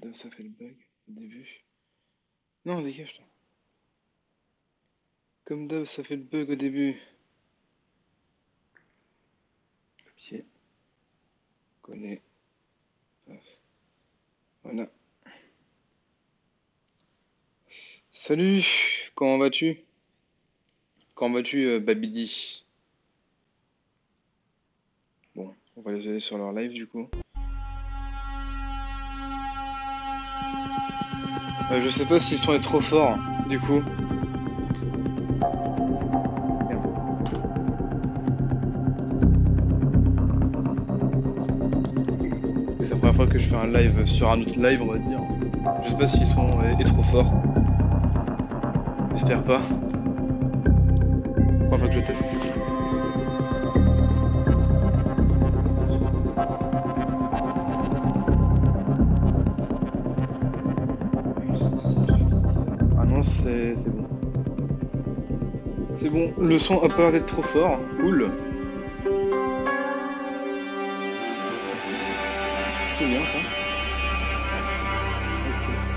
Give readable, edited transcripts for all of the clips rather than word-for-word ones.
d'hab, ça fait le bug au début. Non, dégage-toi. Comme d'hab, ça fait le bug au début. Copier. Coller. Voilà. Salut, comment vas-tu? Comment vas-tu, Babidi? Bon, on va les aller sur leur live du coup. Je sais pas si le son est trop fort, du coup. C'est la première fois que je fais un live sur un autre live, on va dire. Je sais pas si le son est trop fort. J'espère pas. Première fois que je teste. Ah non, c'est bon. C'est bon, le son a pas l'air d'être trop fort. Cool. C'est bien ça. Okay.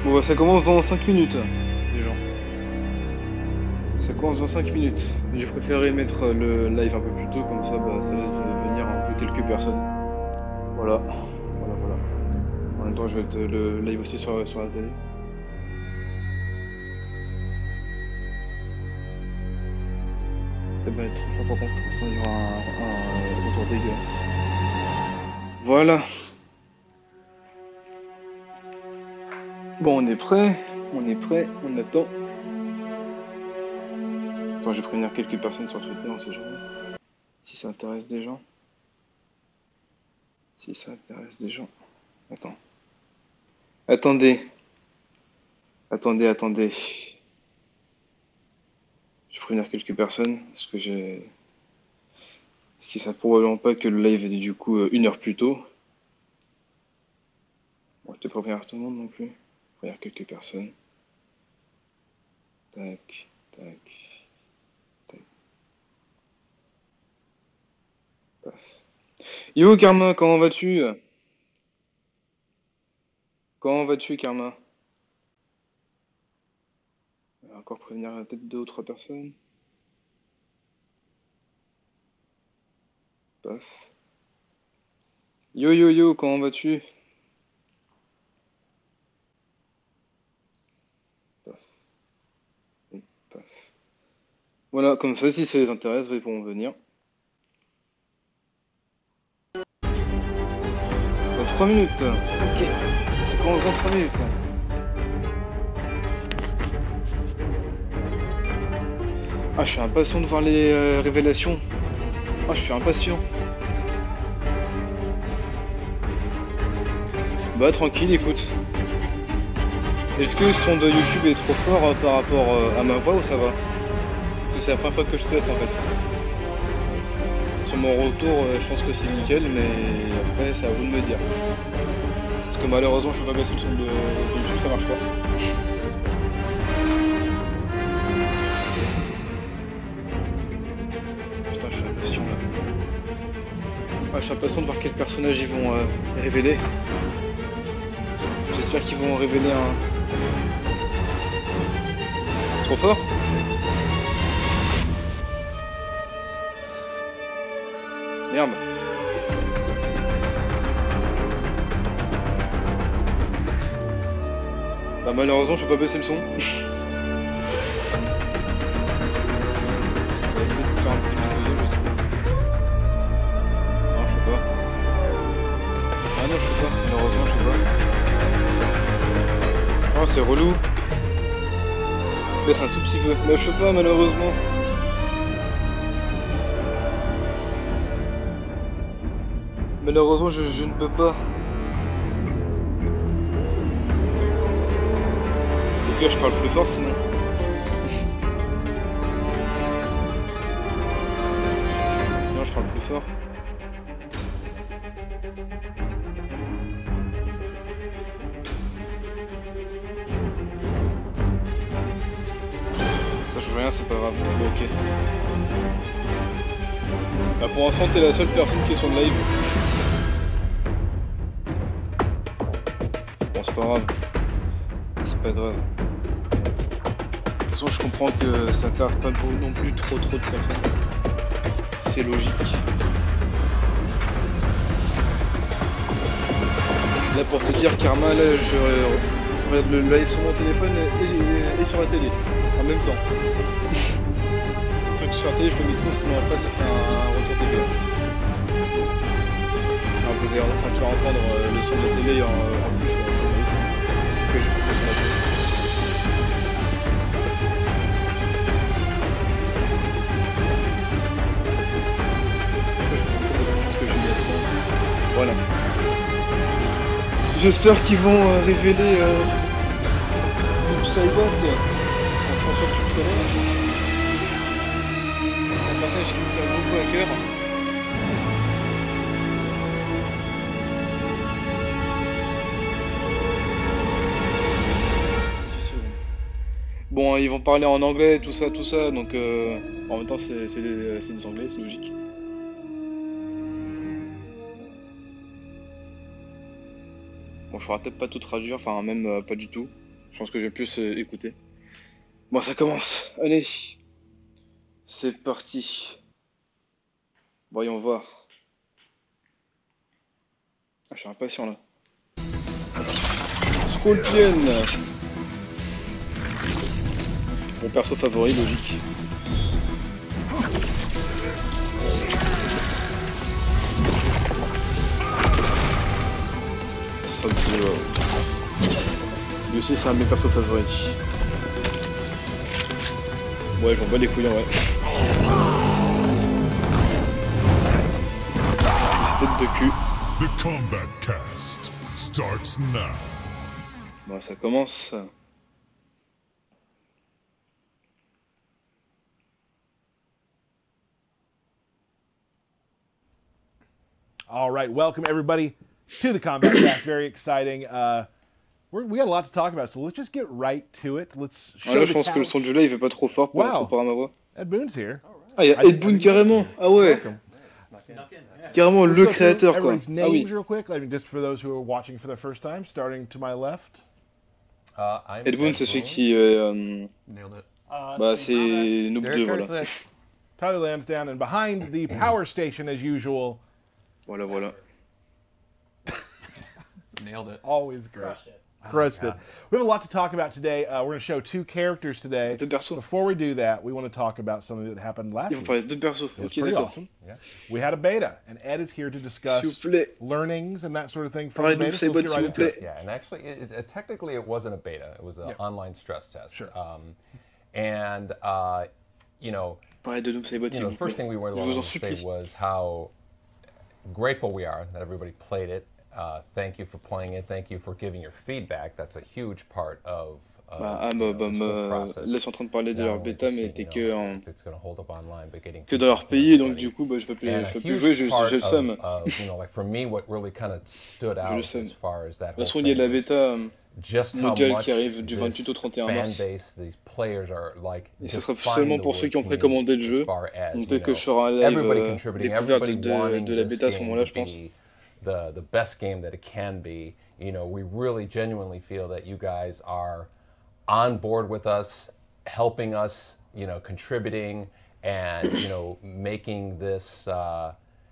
Bon bah ça commence dans 5 minutes, les gens. Ça commence dans 5 minutes. J'ai préféré mettre le live un peu plus tôt, comme ça bah, ça laisse venir un peu quelques personnes. Voilà. Voilà. En même temps je vais être le live aussi sur la télé. Ça va être trop fort par contre, parce que il y aura un retour dégueulasse. Voilà. Bon, on est prêt, on attend. Attends, je vais prévenir quelques personnes sur Twitter, on sait jamais. Si ça intéresse des gens. Si ça intéresse des gens. Attends. Attendez. Je vais prévenir quelques personnes, parce que j'ai... Parce qu'ils savent probablement pas que le live est du coup 1 heure plus tôt. Bon, je te préviens tout le monde non plus. Prévenir quelques personnes. Tac. Paf. Yo Karma, comment vas-tu? Comment vas-tu Karma? On va encore prévenir peut-être 2 ou 3 personnes. Paf. Yo, comment vas-tu? Paf. Voilà, comme ça, si ça les intéresse, ils pourront venir. Dans 3 minutes. Ok. Ça commence dans 3 minutes. Ah, je suis impatient de voir les révélations. Ah, je suis impatient. Bah, tranquille, écoute. Est-ce que le son de YouTube est trop fort par rapport à ma voix ou ça va? Parce que c'est la première fois que je teste en fait. Sur mon retour, je pense que c'est nickel, mais après, c'est à vous de me dire. Parce que malheureusement, je peux pas baisser le son de YouTube, ça marche pas. Putain, je suis impatient là. Ouais, je suis impatient de voir quel personnage ils vont révéler. J'espère qu'ils vont révéler un... C'est trop fort? Merde. Bah malheureusement je peux pas baisser le son. On va essayer de faire un petit vidéo, je sais pas. Non je peux pas. Ah non je peux pas, malheureusement je peux pas. Oh c'est relou. Baisse un tout petit peu. Bah je peux pas malheureusement. Malheureusement je ne peux pas. Au pire je parle plus fort sinon. Sinon je parle plus fort. Ça change rien, c'est pas grave. Bon, ok. Bah pour l'instant t'es la seule personne qui est sur le live. Bon, c'est pas grave. C'est pas grave. De toute façon, je comprends que ça intéresse pas non plus trop de personnes. C'est logique. Là, pour te dire, Karma, là, je regarde le live sur mon téléphone et sur la télé en même temps. Sur la télé, je peux mixer, sinon après, ça fait un retour TPS. Alors, tu vas entendre le son de la télé en plus, c'est ouf. Que je coupe sur la télé. Qu'est-ce que j'ai mis à ce moment ? Voilà. J'espère qu'ils vont révéler Utilisez DU Recorder. François, tu le connais. Un personnage qui me tient beaucoup à cœur. Bon, ils vont parler en anglais, tout ça, donc en même temps c'est des anglais, c'est logique. Bon, je pourrais peut-être pas tout traduire, enfin même pas du tout. Je pense que je vais plus écouter. Bon, ça commence, allez. C'est parti. Voyons voir. Ah, je suis impatient là. Scorpion. Mon perso favori, logique. Lui aussi, c'est un de mes persos favoris. Ouais, j'en bats les couilles en vrai. Tête de cul. The Kombat Kast starts now. Bon, ça commence. All right, welcome everybody to the Kombat Kast. Very exciting. We got a lot to talk about, so let's just get right to it. Let's show là, je pense que le son du jeu, il fait pas trop fort pour comparer à ma voix. Ed Boon's here. Ah, il y a Ed Boon carrément. Ah ouais. Carrément le créateur quoi. Ah oui. Real quick, just for those who are watching for the first time, starting to my left. Ed Boon, c'est celui qui bah c'est Noob 2, voilà. Tyler Lansdowne, and behind the power station as usual. Voilà. Nailed it. Always great. Crushed it. We have a lot to talk about today. We're going to show two characters today. Deux persos. Before we do that, we want to talk about something that happened last week. Ils vont parler de deux persos. Ok, d'accord. Awesome. Yeah. We had a beta, and Ed is here to discuss learnings and that sort of thing from the beta. So let's get right into it. Yeah, and actually, technically, it wasn't a beta. It was an online stress test. Sure. And you know, the first thing we wanted to say was how grateful we are that everybody played it. Thank you for playing it. Thank you for giving your feedback. That's a huge part of là, je suis en train de parler de leur bêta, mais t'es que dans leur pays, donc du coup, je peux plus jouer, j'ai le seum. J'ai le seum. De toute façon, il y a de la bêta mondiale qui arrive du 28 au 31 mars. Et ce sera seulement pour ceux qui ont précommandé le jeu. Donc dès que je ferai un live découverte de la bêta à ce moment-là, je pense. The best game that it can be. You know, we really genuinely feel that you guys are on board with us, helping us, you know, contributing and, you know, making this,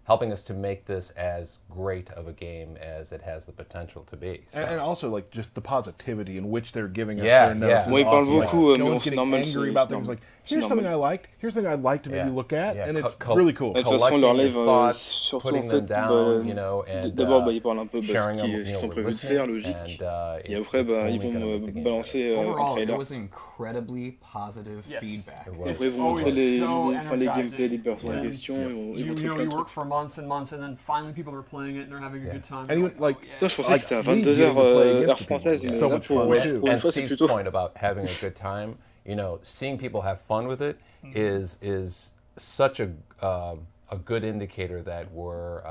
helping us to make this as great of a game as it has the potential to be. So. And also, like, just the positivity in which they're giving us their notes. Moi, ils parlent beaucoup, no one's getting angry about things. Like, here's something I liked, here's something I'd like to maybe look at, and it's really cool. De toute façon, leur live, surtout en fait, d'abord, ils parlent un peu de ce qu'ils sont prévus de faire, logique. Et après, ils vont balancer un trailer. It was incredibly positive feedback. Après, ils vont montrer les gameplays des personnes en question. Ils vont montrer plein de trucs. months and months, and then finally people are playing it and they're having a good time. And like, je pensais que c'était à 22h heure française, mais là pour une fois c'est plutôt. Point about having a good time, you know, seeing people have fun with it is such a good indicator that we're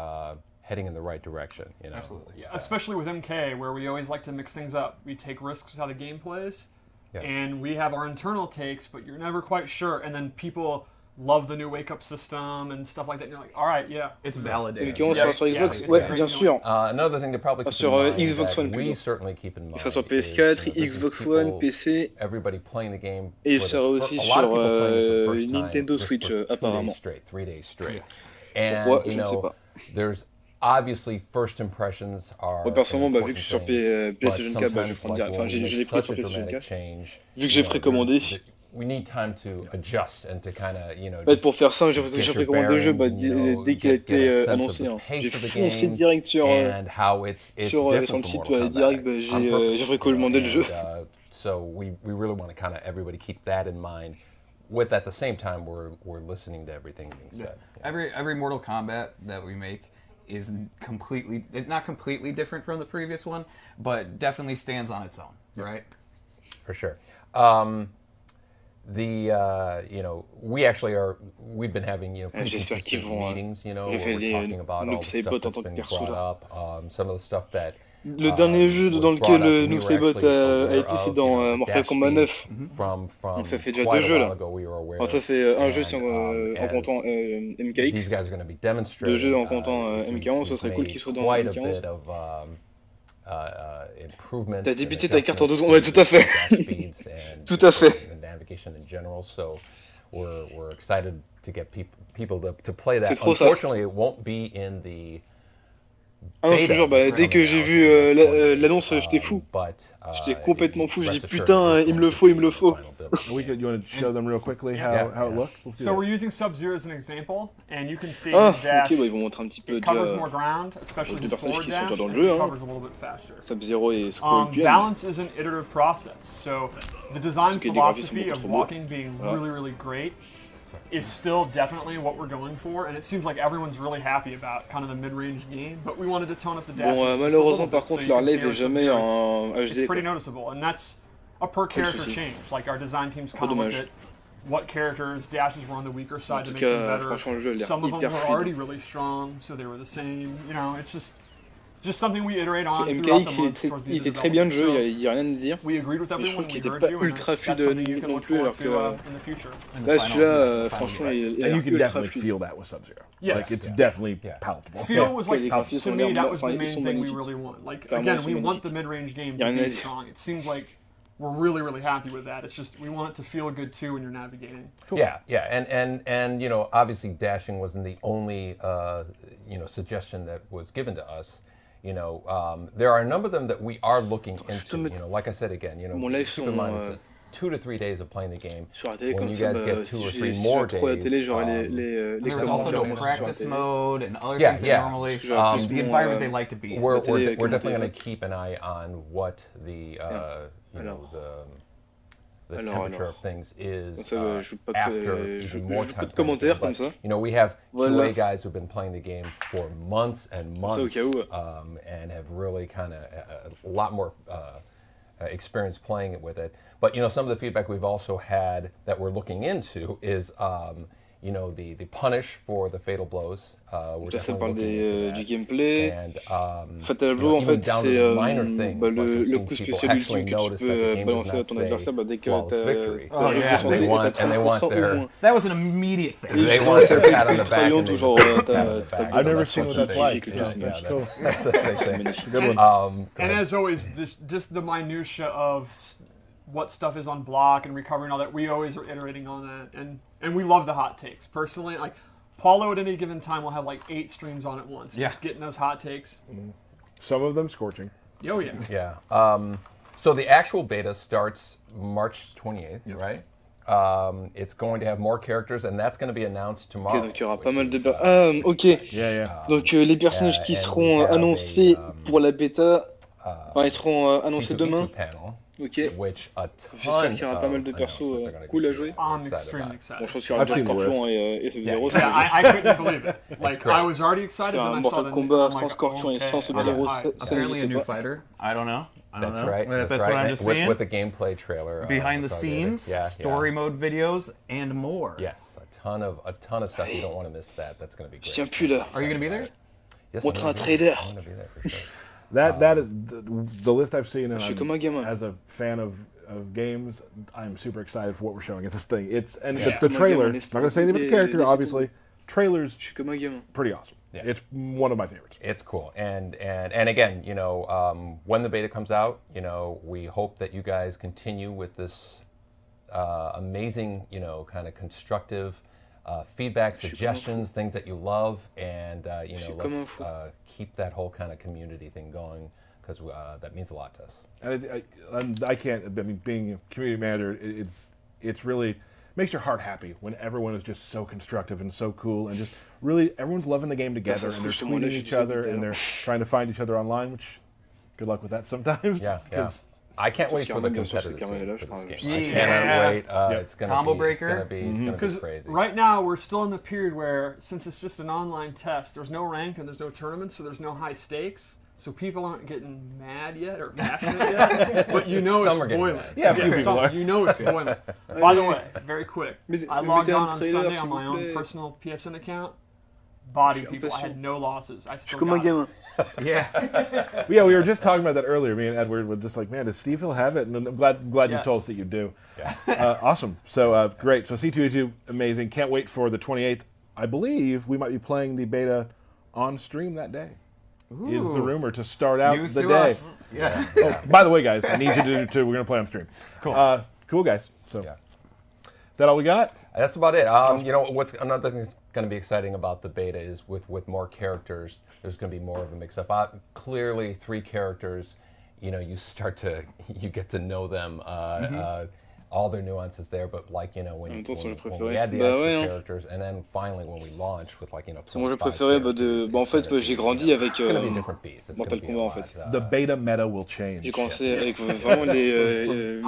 heading in the right direction, you know. Absolutely. Yeah. Especially with MK, where we always like to mix things up. We take risks with how the game plays, and we have our internal takes, but you're never quite sure. And then people love the new wake-up system and stuff like that. And you're like, all right, yeah. It's validated. Et sur Xbox, ouais, bien sûr. Another thing to probably keep Sur in mind Xbox One, that we certainly keep in mind il sera sur is, PS4, you know, Xbox people, One, PC, everybody playing the game et il for the- sera aussi a sur lot of people playing it for the first time Nintendo just Switch, for 2 apparemment. days straight, 3 days straight. Pourquoi, And you je ne sais know, pas. there's obviously first impressions are Moi, personnellement, an vu que je suis sur important thing, PlayStation but 4, je vais sometimes, prendre direct. Enfin, when je we l'ai make pris such sur a PlayStation dramatic 4. change, Vu que you j'ai know, précommandé. we need time to adjust and to kind of, you know, En fait, pour faire ça, j'ai get your précommandé le jeu bearings, you know, dès qu'il a get a été sense of annoncé. the Hein. pace J'ai of the foncé game direct sur and how it's sur different le from site Mortal Kombat direct, on j'ai purpose, précommandé le jeu. So we really want to kind of everybody keep that in mind. With at the same time, we're listening to everything being said. Every Mortal Kombat that we make is it's not completely different from the previous one, but definitely stands on its own, right? For sure. You know, we've been having, you know, pretty J'espère qu'ils consistent vont meetings, you know, where révéler we're talking about all Noob the Saibot stuff en tant that's que been perso brought là. up, some of the stuff that Le dernier jeu was dans brought lequel up and we Noob were Saibot actually a aware été, c'est of, dans you know, the Mortal dash Kombat 9. speeds from Donc ça fait déjà quite 2 a jeux while là. ago we were aware Alors ça of, fait un jeu and, sur, en as comptant these MKX. guys are going to be demonstrating, 2 jeux en comptant we've MK11, ce serait cool made qu'il soit dans quite a MK11. bit of, improvements T'as and débuté ta carte en 2 adjustments secondes, ouais, tout à fait. to dash speeds and Tout à fait. the navigation in general. So we're excited to get people to play that. C'est trop ça. Unfortunately, it won't be in the Ah non, je te jure, bah, dès que j'ai vu l'annonce, j'étais fou. J'étais complètement fou. Je dis putain, il me le faut, il me le faut. You want to show them real quickly how it looks? Let's do So that. we're using Sub-Zero as an example, and you can see Ah, his dash. ok, bah, ils vont montrer un petit peu It covers déjà more ground, especially deux his personnages forward qui sont dash. déjà dans le and jeu, he hein. covers a little bit faster. Sub-Zero et Scorpion. Balance is an iterative process. So the design Parce que les graphismes sont philosophy beaucoup of trop beaux. walking being Voilà. really, really great is still definitely what we're going for, and it seems like everyone's really happy about kind of the mid-range game, but we wanted to tone up the dash. Bon, malheureusement, par contre, leur live est jamais en It's HD. pretty noticeable, and that's a per C'est le character souci. change. Like our design teams Un peu kind of looked dommage. at what characters dashes were on the weaker En side to tout make them cas, better. franchement, le jeu a l'air Some of them hyper were fluide. already really strong, so they were the same. You know, it's just something we iterate on throughout the MKX, months towards the il end était of très bien le jeu, development. il y a rien à dire. We agreed with Mais je everyone, trouve qu'il we était heard pas you, and ultra that's fluide something you can non look plus, forward alors to que in the future. là, celui-là, franchement, il a And l'air you can ultra definitely fluide. feel that with Sub-Zero. Yes. Like, it's Yeah. definitely Yeah. palatable. Feel was like, Les graphismes to ont me, l'air- that was the enfin, ils main sont thing we magnifiques. really want. Like, Clairement, again, ils sont we want magnifiques. the mid-range game Y a to rien à be dire. strong. It seems like we're really, really happy with that. It's just, we want it to feel good too when you're navigating. Yeah, and you know, obviously dashing wasn't the only you know, suggestion that was given to us. You know, there are a number of them that we are looking into. You know, like I said again, you know, Mon live keep in mind it's 2 to 3 days of playing the game. Sur la télé, When comme you ça, guys bah, get 2 si or j'ai 3 si more je pro la days, télé, j'aurai les And there was commentaires also sur no la practice télé. mode and other Yeah, things that yeah. normally Um, the environment they like to be in. We're télé, definitely commentaires. going to keep an eye on what the you know, the temperature of things is Donc ça, je joue pas after je even joue more pas time. de commentaires comme But, ça. you know, we have Voilà. QA guys who've been playing the game for months and months, au cas où. and have really kind of a lot more experience playing it with it. But you know, some of the feedback we've also had that we're looking into is you know, the punish for the fatal blows. We're Ça definitely parle looking into that. du gameplay. And, Fatal you Blow, know, en even fait, down to c'est the minor things, bah, like we've le seen coup people spécial actually ultime que tu notice that the peux game does balancer à not ton say adversaire bah, dès que flawless t'as victory. ta jauge de Yeah, santé they est want- à and they want 30% ou their- moins. That was an immediate Et thing. They ils want font their ça pat on avec the une back and trahante they où genre just pat on the t'as back. I've never That's seen what something that's they- like. Yeah, Yeah, c'est that's yeah, cool. that's a big C'est thing. magnifique. Good one. And Go ahead. as always, just the minutia of what stuff is on block and recovering all that, we always are iterating on that, and we love the hot takes. Personally, like Paulo at any given time will have like 8 streams on at once, Yeah. just getting those hot takes. Some of them scorching. Oh yeah. Yeah. So the actual beta starts March 28th, right? It's going to have more characters, and that's going to be announced tomorrow. Ok, donc il y aura pas which mal de... is, ok, Yeah, yeah. donc les personnages qui and seront we have annoncés a, pour la bêta, uh, ils seront annoncés C2E2 demain. panel, Ok, which a j'espère ton qu'il y aura pas mal de of persos announcements are gonna cool à get jouer. I'm excited extremely about. Bon, excited. je pense qu'il y aura I've déjà seen the Scorpion et Sub-Zero, Yeah. ça Yeah, veut dire. I couldn't believe it. Like great. I was already excited, Parce then I qu'un saw Mortal the Kombat I'm sans like, Scorpion et okay, sans Sub-Zero, alright. ça Apparently a n'existe new pas. fighter. I don't know. That's right. That's That's what right. I'm just with, saying. with the gameplay trailer. Behind the that's already- scenes, yeah, story yeah. mode videos, and more. Yes, a ton of stuff. You don't want to miss that. That's going to be Je great. tiens plus là. Are you gonna be there? Yes, Montre I'm un gonna be trailer. there. I'm going to be there for sure. That is the list I've seen, and Je suis comme un gamin. as a fan of of games, I'm super excited for what we're showing at this thing. The trailer. I'm not going to say anything about the character, obviously. Trailer's pretty awesome. Yeah. It's one of my favorites. It's cool, and again, you know, when the beta comes out, you know, we hope that you guys continue with this amazing, you know, kind of constructive feedback, suggestions, things that you love, and you know, let's keep that whole kind of community thing going, because that means a lot to us. I can't. I mean, being a community manager, it's really makes your heart happy when everyone is just so constructive and so cool, and just really everyone's loving the game together, and they're tweeting each other, and they're trying to find each other online. Which, good luck with that sometimes. Yeah. I can't wait for the competitive scene for this game. I cannot wait. It's gonna be crazy. Right now, we're still in the period where, since it's just an online test, there's no ranked and there's no tournaments, so there's no high stakes. So people aren't getting mad yet or passionate yet, but you know it's boiling. You know it's boiling. By the way, very quick, I logged on Sunday on my own personal PSN account. Body people, I had no losses. I still got it. Yeah, we were just talking about that earlier. Me and Edward were just like, man, does Steve have it? And I'm glad you told us that you do. Yeah. Awesome. So great. So C2E2, amazing. Can't wait for the 28th. I believe we might be playing the beta on stream that day. Ooh. Is the rumor to start out News the to day. Us. Yeah. Oh, by the way, guys, I need you to do. We're gonna play on stream. Cool. Cool, guys. So, is that all we got? That's about it. You know, what's another thing that's going to be exciting about the beta is with more characters, there's going to be more of a mix-up. Clearly, 3 characters. You know, you get to know them. All their nuances there, but like, you know, when we add the extra characters, and then finally when we launch with, like, you know, c'est mon jeu préféré en fait j'ai grandi avec Mortal Kombat en fait. The beta meta will change. J'ai commencé avec vraiment les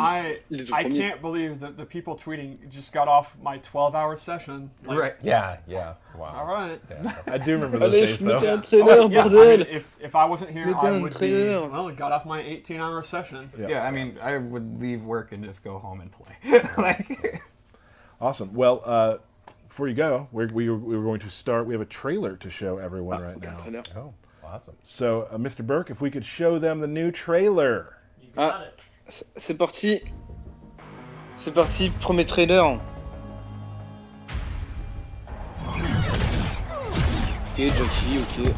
I can't believe that the people tweeting just got off my 12-hour session. Like, right. Yeah. Wow. All right. Yeah. I do remember those days, though. Mettez un trailer, bordel. I mean, if I wasn't here, I would be, well, got off my 18-hour session. Yeah, I mean, I would leave work and just go home and play. Awesome. Well, before you go, we're going to start. We have a trailer to show everyone right now. Oh, awesome. So, Mr. Burke, if we could show them the new trailer. You got it. C'est parti. C'est parti, premier trailer. Ok, Jackie, ok.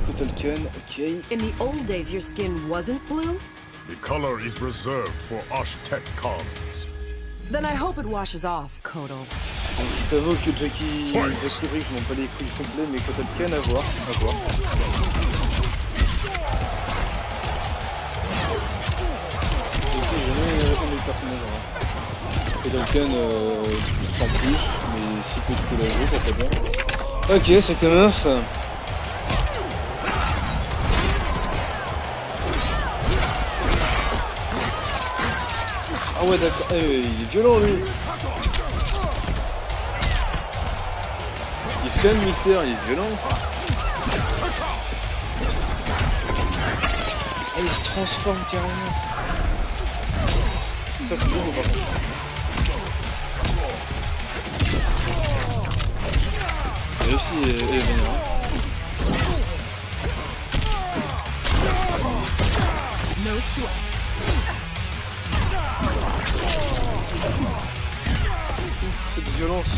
Kotalken, ok. In the old days, your skin wasn't blue? The color is reserved for Osh-Tech cons. Then I hope it washes off, Kodo. Donc, je t'avoue que Jackie, je m'en pas les couilles complets, mais Kotalken, à voir. Kotalken sans plus, mais si peu de la jouer, ça fait bien. Ok, ça commence. Ah ouais, d'accord, il est violent lui. Il est fun, Mystère, il est violent. Ah, il se transforme carrément. Ça c'est bon par contre. Réussi et vénère. No sweat. Cette violence.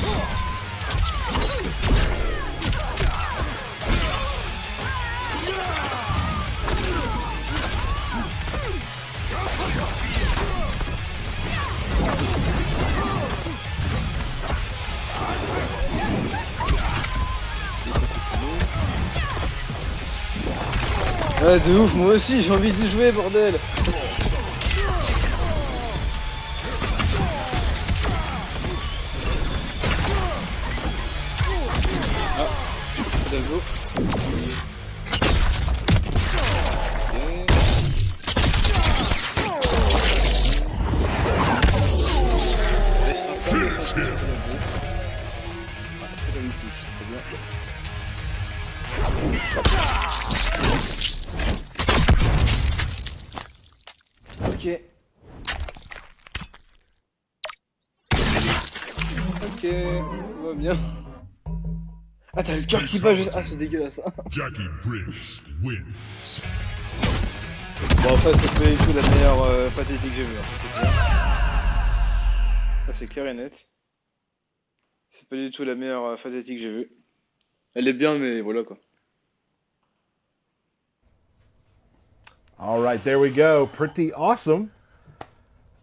Ouais, de ouf, moi aussi j'ai envie d'y jouer, bordel. Ah, Dago. Ok. Ok, tout va bien. Ah, t'as le cœur qui bat juste. Ah, c'est dégueulasse. Jackie Briggs wins. Bon, après, c'est pas du tout la meilleure pathétique que j'ai vue, hein, ça, c'est clair. Ça, c'est clair et net. C'est pas du tout la meilleure pathétique que j'ai vue. Elle est bien, mais voilà quoi. All right, there we go. Pretty awesome.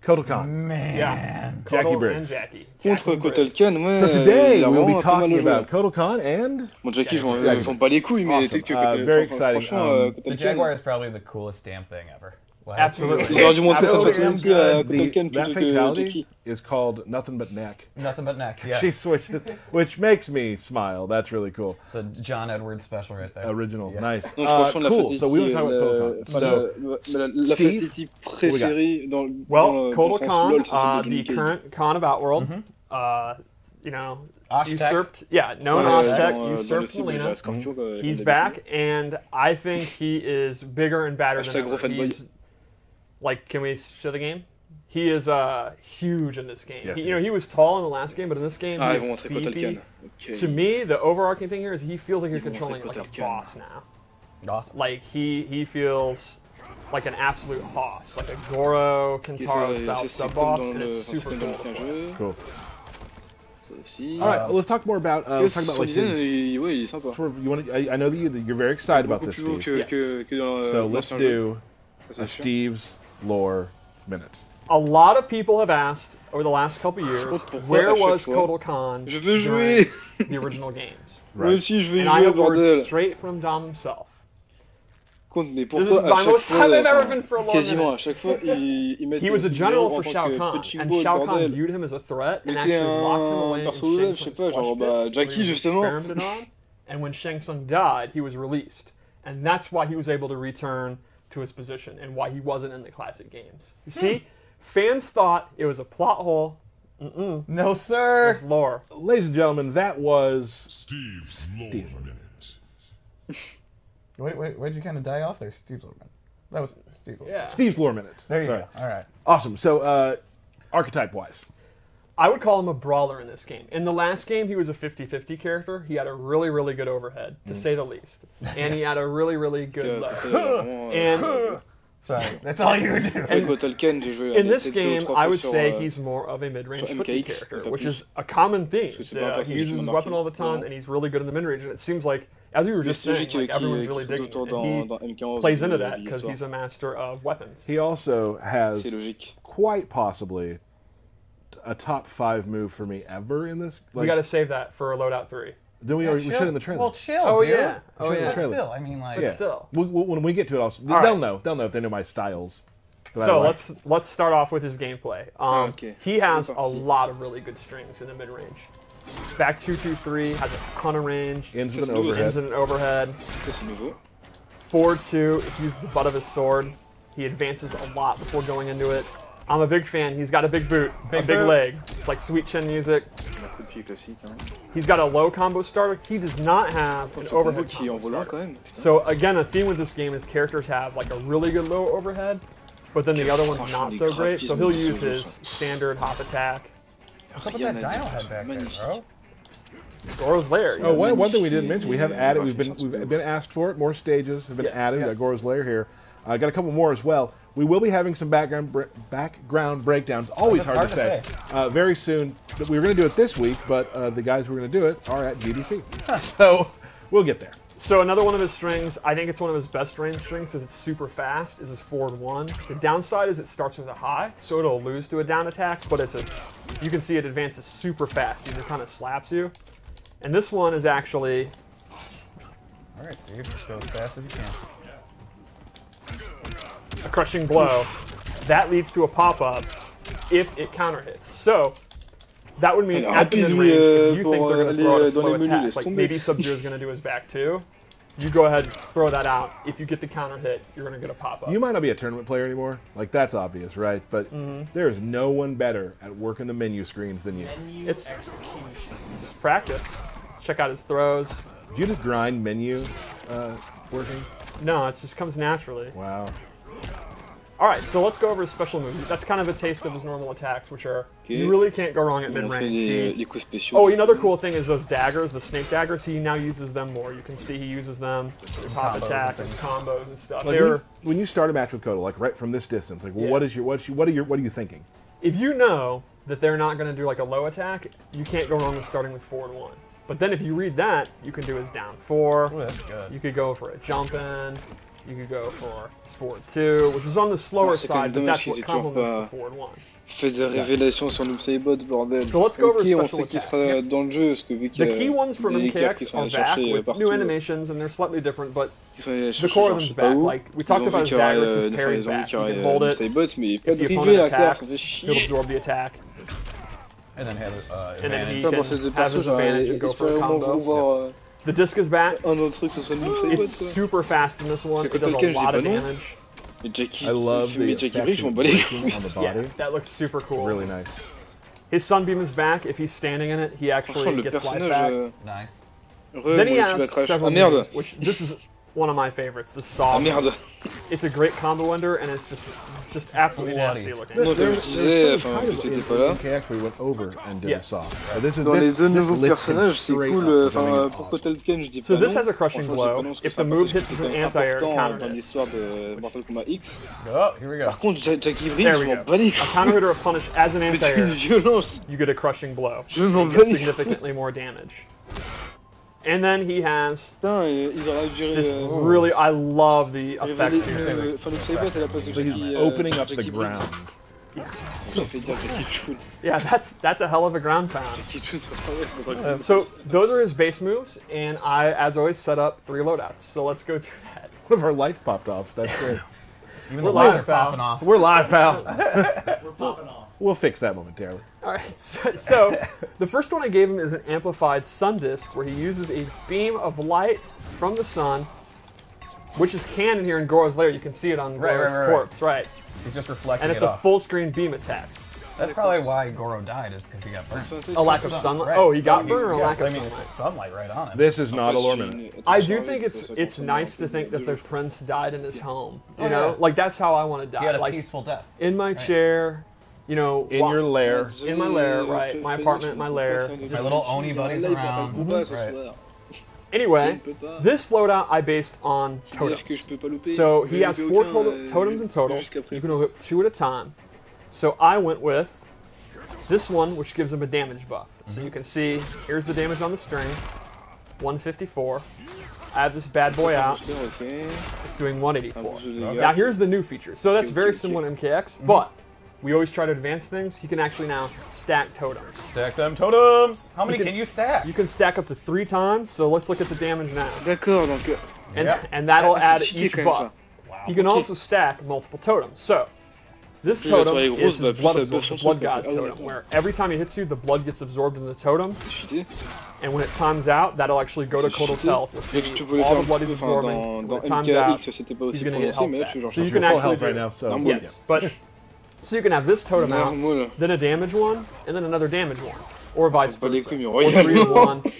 Kotalkan. Man. Yeah. Jackie Kotal Briggs. and Jackie. Contre Jackie Briggs. Kotalkan, ouais. So today il a we'll be vraiment pas mal talking joué. about Kotalkan and Bon, Jackie, je Jackie m'en bats les couilles, mais Awesome. peut-être que Very exciting. franchement, The Kotalkan. Jaguar is probably the coolest damn thing ever. Like, Absolutely. Ils auraient dû montrer sa Absolutely. fatality à The- Kotalkan that plutôt que fatality Jackie. is called Nothing But Neck. Nothing but neck. Yes. She switched it, which makes me smile. That's really cool. It's a John Edwards special right there. Original, Yeah. nice. Donc franchement, la Cool. fatality, So we were talking about Kotalkan. la Steve, fatality préférée dans Well, dans le sens Kotal LOL, c'est Khan, celle de the Johnny Cage. current Khan of Outworld, you know, Osh Tech. usurped, yeah, known Ouais, Osh Tech, dans le usurped cible, Melina. déjà, Scorpio, quoi, He's comme back, and I think he is bigger and badder Hashtag than gros ever. fanboy. He's, like, can we show the game? He is huge in this game. Yes, He, he you know, is. he was tall in the last game, but in this game, Ah, he ils vont is montrer Kotalkan. beefy. Ok. To me, the overarching thing here is he feels like you're Ils vont controlling montrer like a Kotalkan. boss now. Awesome. Like he feels like an absolute boss, like a Goro Ok, Kentaro ça, style c'est sub comme boss, dans and le it's super dans cool. l'ancien jeu. Cool. Ça aussi. All right, let's talk more about. Parce que Let's talk about son like design, his- ouais, il est sympa. you want. I know that you're very excited about Beaucoup this, plus haut Steve. que dans So let's l'ancien jeu. do Ça, c'est a sûr. Steve's lore minute. A lot of people have asked over the last couple years, Pourquoi where à chaque was fois Kotal Khan Je veux during jouer. the original games? Moi aussi, je veux y And I jouer, have words bordel. straight from Dom himself. Compte, mais This pourquoi is à my chaque most fois, time I've ever enfin, been for a long quasiment minute. à chaque fois, ils mettent He was a Sub-Zero general en for tant Shao que Kahn, petit and chimbo, Shao Kahn bordel. viewed him as a threat and Mettez actually locked him un away in perso Shang web, je sais Tsung's pas, genre, flesh bah, pits, Jackie, where he was justement. experimented on. And when Shang Tsung died, he was released. And that's why he was able to return to his position and why he wasn't in the classic games. You see, fans thought it was a plot hole. Mm-mm. No, It sir. was lore. Ladies and gentlemen, that was Steve's lore minute. Wait, why'd you kind of die off there, Steve? That was Steve. Yeah. Steve's lore minute. There you Sorry. go. All right. Awesome. So, archetype-wise, I would call him a brawler in this game. In the last game, he was a 50-50 character. He had a really, really good overhead, to say the least. And he had a really, really good low. And Sorry, that's all you were doing. Avec Kotalkan, j'ai joué in peut-être this deux ou game, trois I fois would sur, say he's more of a mid-range sur footsie MKX, character, pas which plus. is a common theme. Parce que c'est pas un personnage He qui uses m'a his marqué. weapon all the time, Non. and he's really good in the mid-range. And it seems like, as we were Mais just c'est saying, logique like, everyone's qui really saute digging autour it. dans, And dans he M15. plays into de that because l'histoire. he's a master of weapons. he also has C'est logique. quite possibly a top 5 move for me ever in this. We got to save that for Loadout 3. Then we already we Chill. showed it in the trailer. Well, chill, Oh, dude. yeah. Oh, Sure, yeah. the trailer. Still, I mean, like, yeah. still. When we get to it, All they'll right. know. They'll know if they know my styles. that I So like. let's start off with his gameplay. Okay. He has C'est a parti. lot of really good strings in the mid range. Back 2-2-3 has a ton of range. Ends Ça, with an c'est nouveau, overhead. Ends in an overhead. Ça, c'est nouveau. Forward 2, if you use the butt of his sword, he advances a lot before going into it. I'm a big fan. He's got a big boot, a big boot. leg. It's like sweet chin music. Un coup de pied classique. Hein. He's got a low combo starter. He does not have an Son combo overhead qui est en combo volant starter. quand même. Putain. So again, a theme with this game is characters have like a really good low overhead, but then the other one's not so great. So he'll use his standard hop attack. what's up with Rien that à dino dire. head back there, Magnifique. bro? Goro's lair. Oh, yes. one thing we didn't mention, we have added. Marketing We've been asked for it. More stages have been Yes, added. yeah. Got Gora's Lair here. Got a couple more as well. We will be having some background breakdowns. Always that's hard to say. Very soon. We were going to do it this week, but the guys who are going to do it are at GDC. So we'll get there. So another one of his strings, I think it's one of his best range strings because it's super fast, is his forward 1. The downside is it starts with a high, so it'll lose to a down attack, but you can see it advances super fast. It just kind of slaps you. And this one is actually All right, Steve, just go as fast as you can. a crushing blow. That leads to a pop-up if it counter hits. So that would mean Alors, at the rapide, mid-range, if you pour think they're going to aller, throw out a dans slow les menus, attack, laisse like tomber. maybe Sub-Zero is going to do his back too, you go ahead and throw that out. If you get the counter hit, you're going to get a pop-up. You might not be a tournament player anymore. Like, that's obvious, right? But there is no one better at working the menu screens than you. It's practice. Check out his throws. Do you just grind menu working? No, it just comes naturally. Wow. Alright, so let's go over his special moves. That's kind of a taste of his normal attacks, which are, you really can't go wrong at mid-range. Les coups spéciaux. Oh, another cool thing is those daggers, the snake daggers, he now uses them more. You can see he uses them, his hop attack, and combos and stuff. Like when you start a match with Kodo, like right from this distance, like what are you thinking? If you know that they're not going to do like a low attack, you can't go wrong with starting with forward 1. But then if you read that, you can do his down 4. Ooh, that's good. You could go for a jump in. You could go for his forward 2, which is on the slower side, but that's what complements the forward 1. Fait des révélations sur Noob bordel. So let's go over on special sait qu'il sera dans le jeu, parce que vu qu'il y a the key ones from des équipes qui MKX sont are allés back chercher with partout. new animations, and they're slightly different, but Ils sont allés the core of them's back. Like we talked about his daggers, his ils parry's ont vu back. qu'il y You aurait can hold it. mais pas If de the rivet opponent la carte, attacks, ça fait he'll chier. absorb the attack. And then have And then he advantage. can Dans ces deux have his persos, advantage and go for a espérons combo. voir The disc is back. un autre truc, que ce soit Noob Saibot, It's super fast in this one. C'est It does Kombat a Kast, lot j'ai of pas non. damage. Mais Jackie, I love the mais Jackie Bridge, je m'en bats les breaking couilles. on the Yeah, body. that looks super cool. Really nice. His sunbeam is back. If he's standing in it, he actually Franchement, le gets life back. personnage. Nice. Then he Moi, has tu vas crash. several Ah merde! moves, which this is one of my favorites. The saw. Ah merde! It's a great combo ender, and it's just absolutely Bloody. nasty looking. Moi, comme je disais, enfin, There's tu some étais kind pas là. of in MKX we went over and did Yes. a saw. So this is Dans les deux this nouveaux lifts him personnages, c'est straight cool. up. I mean, Enfin, it's pourquoi awesome. tel Ken, je dis So pas this non. has a crushing Franchement, je sais blow. pas non ce que If ça the passe, move parce hits que as an c'est anti-air, important counter dans hit. l'histoire de Mortal Kombat X. Oh, here we go. Par contre, Jackie Bridge, There je we m'en go. bats les A couilles. counter hit or a punish as an Mais c'est une anti-air, violence. you get a crushing blow. Je m'en You bats get les couilles. significantly more damage. And then he has Putain, ils auraient dû this really, I love the effects here. Enfin, Noob Saibot à la place de So he's Jackie. opening up the Jackie Bridge. ground. J'ai fait dire Jackie Chun. Yeah, that's a hell of a ground pound. Jackie Chun, c'est pas vrai, c'est un truc. So those are his base moves, and I, as always, set up 3 loadouts. So let's go through that. One of our lights popped off. That's great. Even We're the lights live, are popping off. We're live, pal. We're popping off. We'll fix that momentarily. All right, so the first one I gave him is an amplified sun disk, where he uses a beam of light from the sun, which is canon here in Goro's lair. You can see it on Goro's corpse, right? He's just reflecting And it's it a off. full screen beam attack. That's probably why Goro died, is because he got burned. A lack of sunlight. Right. Oh, he got burned or a Yeah, lack I of mean, sunlight? it's sunlight right on him. This is not a lore minute. I do think it's nice to think that the prince died in his home. You know, like that's how I want to die. He had a Like peaceful death. in my chair, you know, In your lair. in my lair, right? My apartment, my lair. My little Oni buddies around. Right. Anyway, this loadout I based on totems. So he has 4 totems in total. You can equip 2 at a time. So I went with this one, which gives him a damage buff. So you can see, here's the damage on the string, 154. I have this bad boy out. It's doing 184. Now here's the new feature. So that's very similar to MKX, but we always try to advance things. You can actually now stack totems. Stack them totems. How many can- can you stack? You can stack up to 3 times. So let's look at the damage now. D'accord, donc. And that'll Ah, add c'est cheaté each quand même, buff. ça. You can also stack multiple totems. So this Plus la totem soirée is grosse, his bah, plus blood ça absorption, buff son blood truc, god comme ça. Ah ouais, totem, where every time he hits you, the blood gets absorbed in the totem, C'est cheaté. and when it times out, that'll actually go to C'est Kodo's cheaté. health. You'll C'est que see tu pouvais all faire the un blood petit is peu, enfin, absorbing. dans When it times out, MKX, c'était pas he's aussi going to get prononcé, health mais là, back. tu genre, So you changes can de full actually health do right now, so yes, but so you can have this totem out, Normal. then a damage one, and then another damage one, or vice Pas les versa. couilles, mais Or 3 of royalement. one.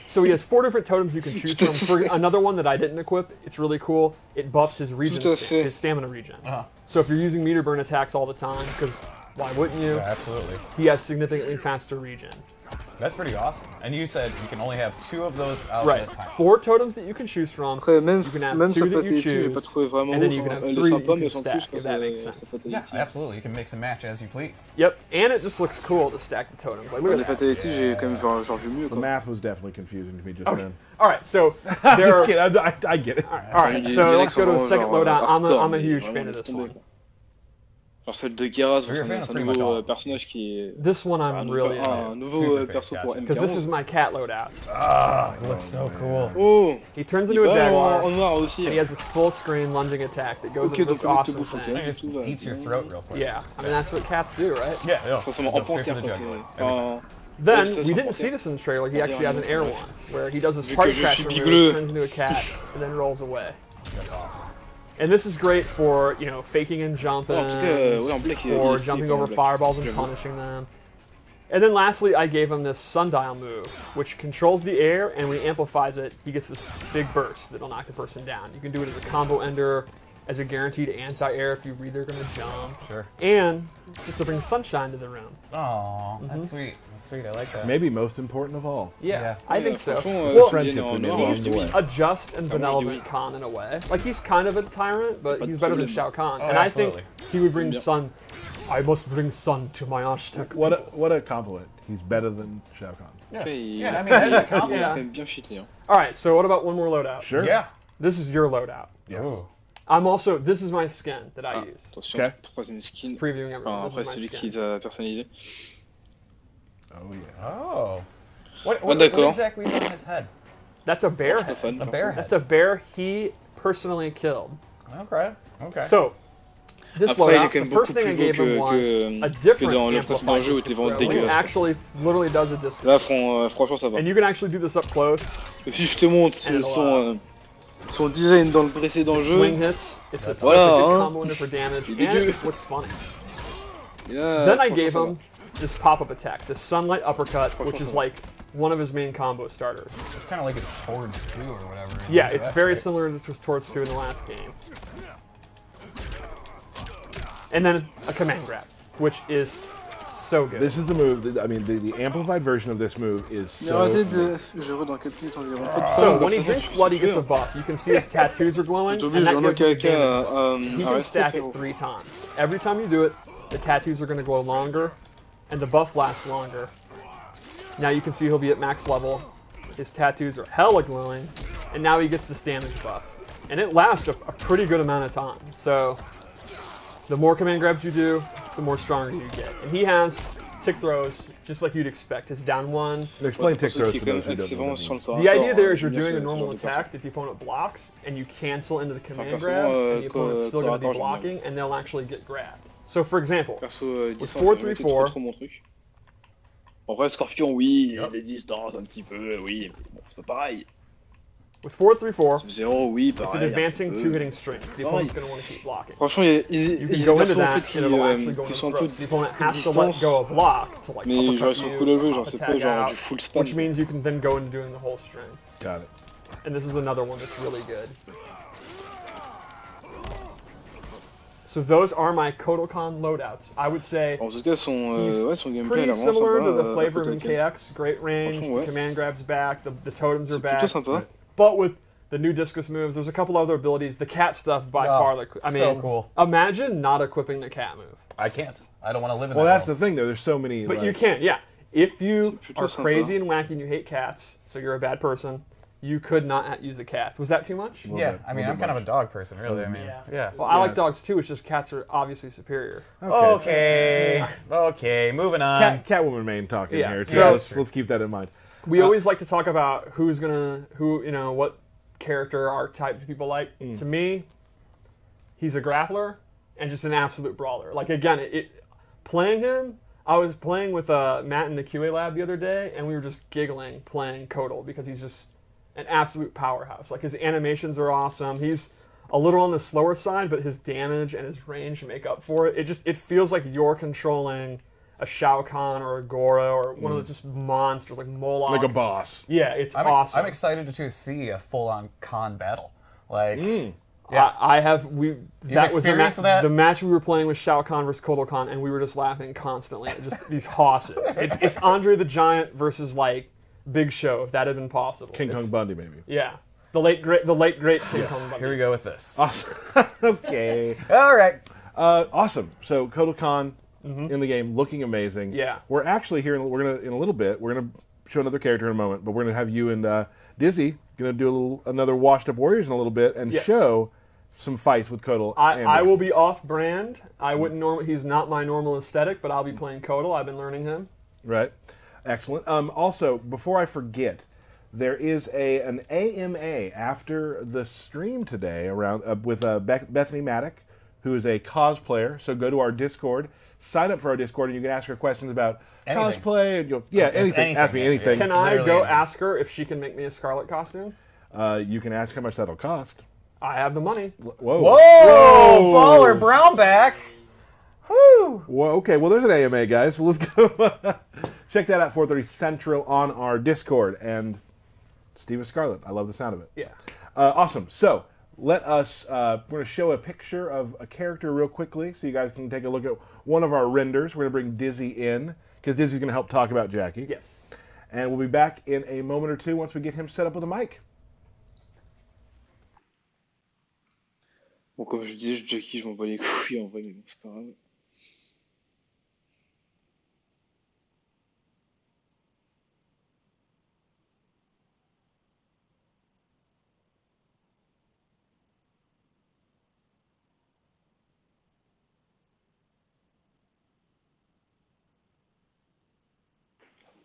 So he has 4 different totems you can choose from. For another one that I didn't equip, it's really cool. It buffs his regen, Tout à fait. his stamina regen. Uh-huh. So if you're using meter burn attacks all the time, because why wouldn't you? Yeah, absolutely. He has significantly faster regen. That's pretty awesome. And you said you can only have 2 of those out Right. at a time. 4 totems that you can choose from. Après, même, You can have même 2 sa that you fatality, j'ai pas choose, trouvé vraiment and then ouf, you can hein. have Elle 3 est you sympa, mais can sans stack, plus, if quand that makes sa sense. Yeah, fatality. absolutely. You can mix and match as you please. Yep, and it just looks cool to stack the totems. Like, look Les at that. fatalities, j'ai quand même genre vu mieux, The quoi. math was definitely confusing to me just Okay. then. All right, so I'm there just are. kidding. I get it. All right, Il y a so des let's qui go to sont the second genre, loadout. I'm hardcore, a mais huge vraiment, fan of laisse this tomber, one. quoi. Genre celle de Geras, You're a fan of c'est un pretty much nouveau all. personnage qui est. This one I'm un really un into. nouveau Super perso fan, pour gotcha. Because this MK11. is my cat loadout. Ah, it looks so cool. Oh! He turns Il into a va jaguar, en noir aussi. and he has this full screen lunging attack that goes Ok, into donc this le mec te awesome bouffe, ok. thing. It just Tout va eats your bien. throat real quick. Yeah, I mean that's what cats do, right? Yeah, yeah. Transforme en Go straight panthère for the quand jugular. t'es. Enfin, Then ça, we sans didn't see frontière. this in the trailer. He actually has an air one, where he does this Vu party que je crasher suis move, bigleux. turns into a cat, and then rolls away. That's awesome. And this is great for, you know, faking and jumping, En tout cas, ouais, en black, il or est stylé jumping quand over même, black. fireballs and J'avoue. punishing them. And then lastly, I gave him this sundial move, which controls the air, and when he amplifies it, he gets this big burst that'll knock the person down. You can do it as a combo ender, as a guaranteed anti-air if you read they're going to jump. Sure. And just to bring sunshine to the room. Oh, that's sweet. That's sweet. I like that. Maybe most important of all. Yeah, I think so. Franchement, Well, ce qu'il y a en noir, he's c'est oui. a just and Ah, oui, benevolent oui. Khan in a way. Like, he's kind of a tyrant, but Pas de he's better than problème. Shao Kahn. Oh, And I think absolutely. he would bring Bien. sun. I must bring sun to my Aztec. What a compliment. He's better than Shao Kahn. Après, Yeah, I mean, that's a il est compliment. quand même bien cheaté. Hein. Alright, so what about one more loadout? Sure. Yeah. This is your loadout. Yes. Ooh. This is my skin that I use. Attention, Okay. troisième skin. Previewing everything. Enfin, après, This celui is my qui skin. les a personnalisés. Oh yeah. Oh. What d'accord. exactly is on his head? That's a bear Pas head. fan, A perso. bear head. That's a bear he personally killed. Okay. Okay. So, this Après, il est loadout, quand the même first beaucoup thing I plus beau gave him was que a different dans le précédent amplified jeu où il était vraiment disc throw. He dégueulasse. actually literally does a disc Là, throw. franchement, ça va. And you can actually do this up close. Et si je te montre And son design dans le précédent jeu, Swing hits. It's a, such a Voilà, good hein. combo winner for damage. Il est And dégueu. it's what's funny. là, Then I franchement, gave ça va. him this pop-up attack, the Sunlight Uppercut, which Franchement, is ça va. like one of his main combo starters. It's kind of like it's towards 2 or whatever. Yeah, it's That's very right. similar to towards 2 in the last game. And then a command grab, which is so good. This is the move. I mean, the amplified version of this move is Mais so. arrêtez de. Je reviens dans 4 minutes environ. Pas de So problème, when he de toute drinks façon, blood, he je suis gets a sûr. buff. You can see his tattoos are glowing, Je and t'oblige, that j'en ai gives him quelqu'un damage. He à can rester, stack it frérot. 3 times. Every time you do it, the tattoos are going to glow longer, and the buff lasts longer. Now you can see he'll be at max level. His tattoos are hella glowing, and now he gets this damage buff. And it lasts a pretty good amount of time. So the more command grabs you do, the more stronger you get. And he has tick throws, just like you'd expect. His down 1. Explain Pour tick ceux throws qui to those who connaissent, c'est don't know vraiment what sur that le means. The corps à idea corps, there is you're bien doing a sûr, ce normal genre de attack if the opponent blocks, and you cancel into the command perso, grab, and the que- opponent's still going to be corps à corps, blocking, and they'll actually get grabbed. So for example, Perso, With distance, 4, ça m'a été 3, 4. trop mon truc. En vrai, Scorpion, oui, il y a des distances un petit peu, oui, mais bon, c'est pas pareil. with 4-3-4, Sub-Zero, oui, it's pareil. an advancing un peu. 2-hitting string. The pareil. opponent's going to want to keep blocking. Franchement, il y a You can des go into versions en that, fait and it'll actually go qui into sont un peu throws. The opponent has to distance, let go of block to like mais uppercut genre ils sont you, cool à jouer, or genre c'est tag pas genre out, du full spam. which means you can then go into doing the whole string. Got it. And this is another one that's really good. So those are my Kodokan loadouts. I would say En tout cas, son gameplay pretty elle est vraiment similar to sympa. the flavor of Kodokan. MKX. Great range, Franchement, ouais. the command grabs back, the totems are C'est back. plutôt sympa. But with the new discus moves, there's a couple other abilities. The cat stuff by Oh, far. I mean, so cool. imagine not equipping the cat move. I can't. I don't want to live in Well, that that's the world. thing, though. There's so many. But like, you can, yeah. If you C'est plutôt are sympa. crazy and wacky and you hate cats, so you're a bad person, you could not use the cats. Was that too much? Little Yeah, bit, I mean, little I'm bit kind of a much. dog person, really. I mean, Yeah. yeah. Well, I like dogs too. It's just cats are obviously superior. Okay. Okay. Moving on. Catwoman main talking Yeah, here. so- So let's keep that in mind. We always like to talk about what character archetype do people like. To me, he's a grappler and just an absolute brawler. Like again, playing him, I was playing with Matt in the QA lab the other day, and we were just giggling playing Kotal because he's just an absolute powerhouse. Like his animations are awesome. He's a little on the slower side, but his damage and his range make up for it. It feels like you're controlling a Shao Kahn or a Goro or one of the just monsters like Moloch. Like a boss. Yeah, it's I'm, awesome. I'm excited to see a full-on con battle. Like, Yeah, I have. That was experienced that? the match we were playing with Shao Kahn versus Kotal Kahn, and we were just laughing constantly at just these hosses. It's Andre the Giant versus like Big Show, if that had been possible. King Kong Bundy, maybe. Yeah, the late great King Kong Bundy. here we go with this. Okay. All right. Awesome. So Kotal Kahn in the game, looking amazing. Yeah. We're actually here. We're gonna in a little bit. We're gonna show another character in a moment, but we're gonna have you and Dizzy gonna do another washed up warriors in a little bit and Yes. show some fights with Kotal. I will be off-brand. I wouldn't He's not my normal aesthetic, but I'll be playing Kotal. I've been learning him. Right. Excellent. Also, before I forget, there is an AMA after the stream today around with Bethany Maddock, who is a cosplayer. So go to our Discord, sign up for our Discord, and you can ask her questions about Anything. cosplay. And It's anything. Ask me anything, anything. Can I Literally go anything. ask her if she can make me a Scarlet costume? You can ask how much that'll cost. I have the money. Whoa. Whoa! Baller Brownback. Woo! Well, okay, well, there's an AMA, guys, so let's go check that out, 4:30 Central on our Discord. And Steve is Scarlet. I love the sound of it. Yeah. Awesome. So, let us, we're going to show a picture of a character real quickly so you guys can take a look at one of our renders. We're going to bring Dizzy in because Dizzy's going to help talk about Jackie. Yes. And we'll be back in a moment or two once we get him set up with a mic. Bon, comme je disais, Jackie, je m'en bats les couilles en vrai, mais bon, c'est pas grave.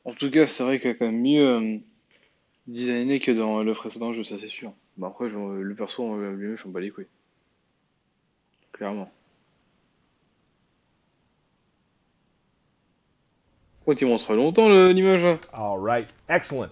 En tout cas, c'est vrai qu'il y a quand même mieux designé que dans le précédent jeu, ça c'est sûr. Bah après, le perso en lui-même, je m'en bats les couilles. Clairement. Ouais, tu montres longtemps l'image là. All right. Excellent.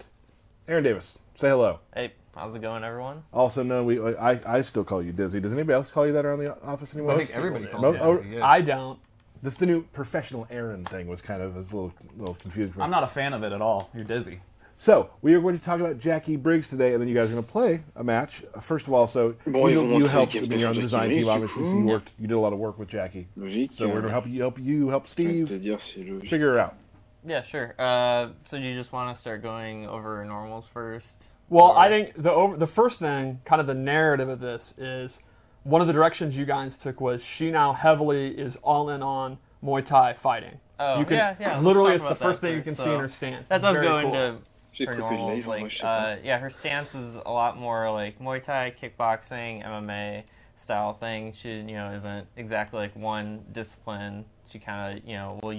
Aaron Davis, say hello. Hey, how's it going, everyone? Also known, I still call you Dizzy. Does anybody else call you that around the office anymore? I think everybody calls Mo- you oh, Dizzy, yeah. I don't. That's the new professional Aaron thing was kind of a little confusing for me. I'm not a fan of it at all. You're Dizzy. So, we are going to talk about Jackie Briggs today, and then you guys are going to play a match. First of all, so Bon, ils vont you montrer helped, quelques you're on the design team, Jackie obviously, so Briggs, you did a lot of work with Jackie. Logique. So we're going to help je vais Steve te dire, c'est logique. figure it out. Yeah, sure. So do you just want to start going over normals first? Well, Or- I think the first thing, kind of the narrative of this is one of the directions you guys took was she now heavily is all in on Muay Thai fighting. Oh, You can, yeah. Let's literally, talk it's the about that first thing you can first. see in So her stance. That It's does very go cool. into J'ai her coupé le normals. live, moi, Like, je sais pas. yeah, her stance is a lot more like Muay Thai, kickboxing, MMA style thing. She, isn't exactly like one discipline. She kind of, will